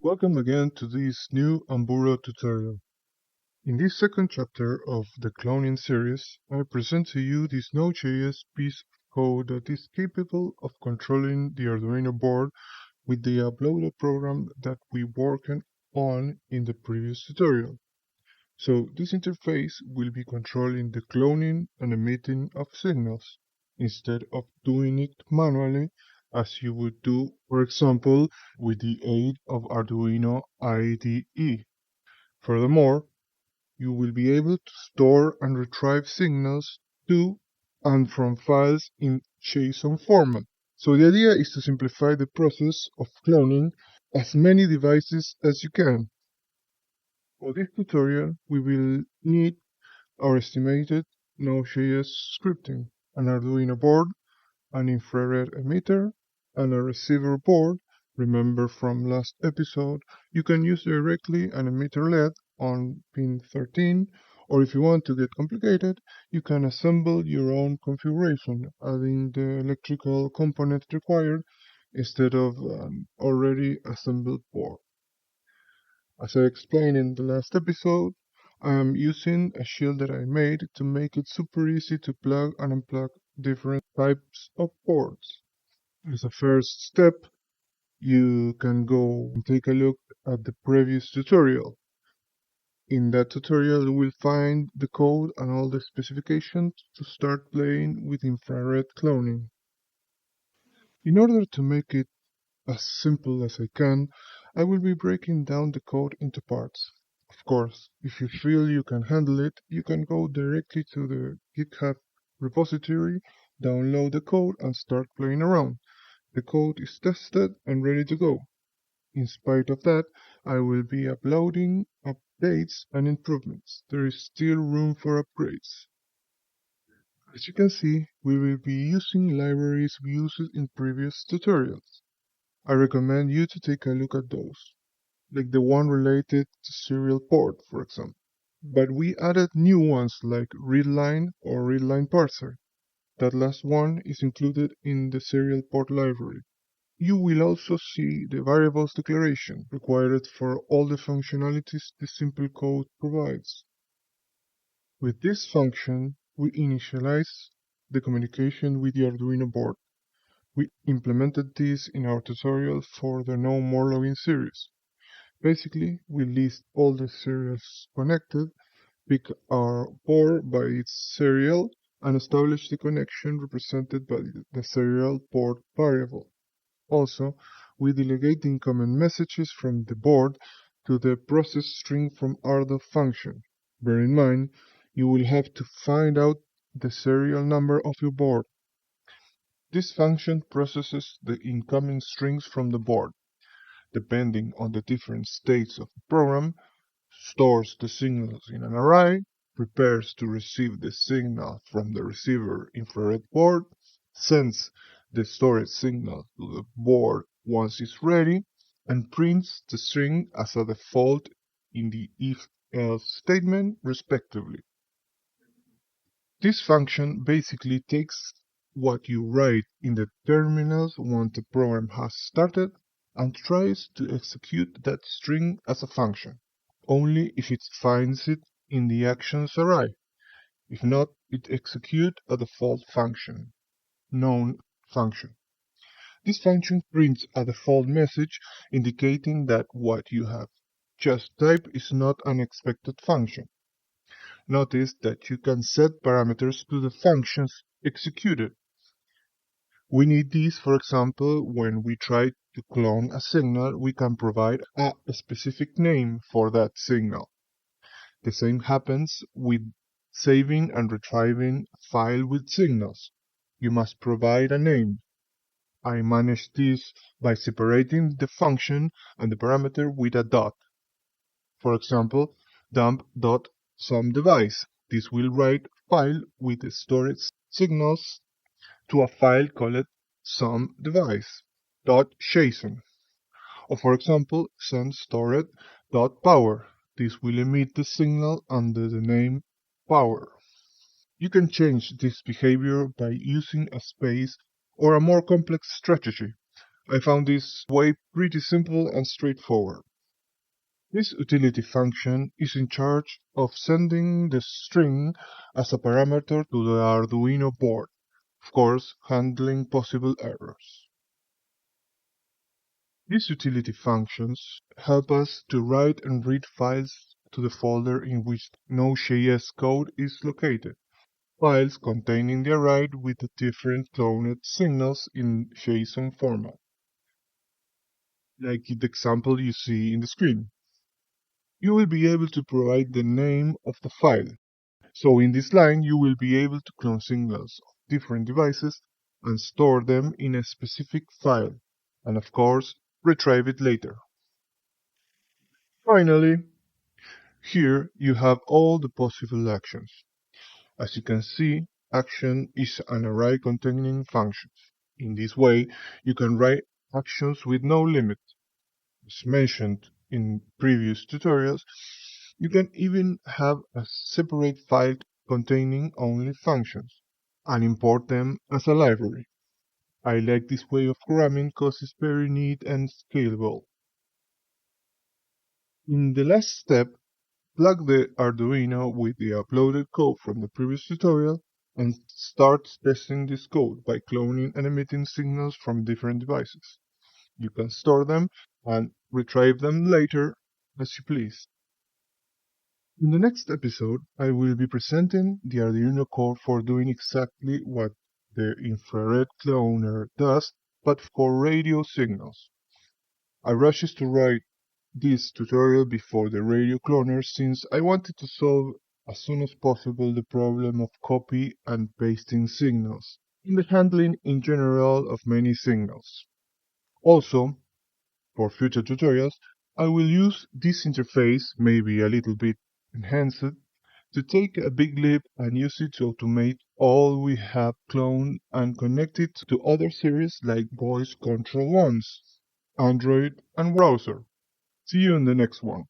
Welcome again to this new Amburo tutorial. In this second chapter of the cloning series, I present to you this Node.js piece of code that is capable of controlling the Arduino board with the uploaded program that we worked on in the previous tutorial. So this interface will be controlling the cloning and emitting of signals, instead of doing it manually as you would do, for example, with the aid of Arduino IDE. Furthermore, you will be able to store and retrieve signals to and from files in JSON format. So the idea is to simplify the process of cloning as many devices as you can. For this tutorial, we will need our estimated Node.js scripting, an Arduino board, an infrared emitter, and a receiver board. Remember from last episode, you can use directly an emitter LED on pin 13, or if you want to get complicated, you can assemble your own configuration, adding the electrical components required instead of an already assembled board. As I explained in the last episode, I am using a shield that I made to make it super easy to plug and unplug different types of boards. As a first step, you can go and take a look at the previous tutorial. In that tutorial, you will find the code and all the specifications to start playing with infrared cloning. In order to make it as simple as I can, I will be breaking down the code into parts. Of course, if you feel you can handle it, you can go directly to the GitHub repository, download the code, and start playing around. The code is tested and ready to go. In spite of that, I will be uploading updates and improvements. There is still room for upgrades. As you can see, we will be using libraries we used in previous tutorials. I recommend you to take a look at those, like the one related to serial port, for example. But we added new ones like readline or readline parser. That last one is included in the serial port library. You will also see the variables declaration required for all the functionalities the simple code provides. With this function, we initialize the communication with the Arduino board. We implemented this in our tutorial for the No More Login series. Basically, we list all the serials connected, pick our board by its serial, and establish the connection represented by the serial port variable. Also, we delegate the incoming messages from the board to the process string from Ardo function. Bear in mind, you will have to find out the serial number of your board. This function processes the incoming strings from the board. Depending on the different states of the program, stores the signals in an array, prepares to receive the signal from the receiver infrared board, sends the stored signal to the board once it's ready, and prints the string as a default in the if-else statement, respectively. This function basically takes what you write in the terminals once the program has started and tries to execute that string as a function, only if it finds it in the actions array. If not, it executes a default function, known function. This function prints a default message indicating that what you have just typed is not an expected function. Notice that you can set parameters to the functions executed. We need these, for example, when we try to clone a signal, we can provide a specific name for that signal. The same happens with saving and retrieving a file with signals. You must provide a name. I manage this by separating the function and the parameter with a dot. For example, dump.someDevice. This will write a file with the stored signals to a file called someDevice.json. Or for example, send stored.power. This will emit the signal under the name power. You can change this behavior by using a space or a more complex strategy. I found this way pretty simple and straightforward. This utility function is in charge of sending the string as a parameter to the Arduino board, of course, handling possible errors. These utility functions help us to write and read files to the folder in which Node.js code is located, files containing the array with the different cloned signals in JSON format, like the example you see in the screen. You will be able to provide the name of the file. So in this line, you will be able to clone signals of different devices and store them in a specific file, and of course, retrieve it later. Finally, here you have all the possible actions. As you can see, action is an array containing functions. In this way, you can write actions with no limit. As mentioned in previous tutorials, you can even have a separate file containing only functions and import them as a library. I like this way of programming because it's very neat and scalable. In the last step, plug the Arduino with the uploaded code from the previous tutorial and start testing this code by cloning and emitting signals from different devices. You can store them and retrieve them later as you please. In the next episode, I will be presenting the Arduino code for doing exactly what the infrared cloner does, but for radio signals. I rushed to write this tutorial before the radio cloner since I wanted to solve as soon as possible the problem of copy and pasting signals in the handling in general of many signals. Also, for future tutorials, I will use this interface, maybe a little bit enhanced, to take a big leap and use it to automate all we have cloned and connect it to other series like voice control ones, Android and browser. See you in the next one.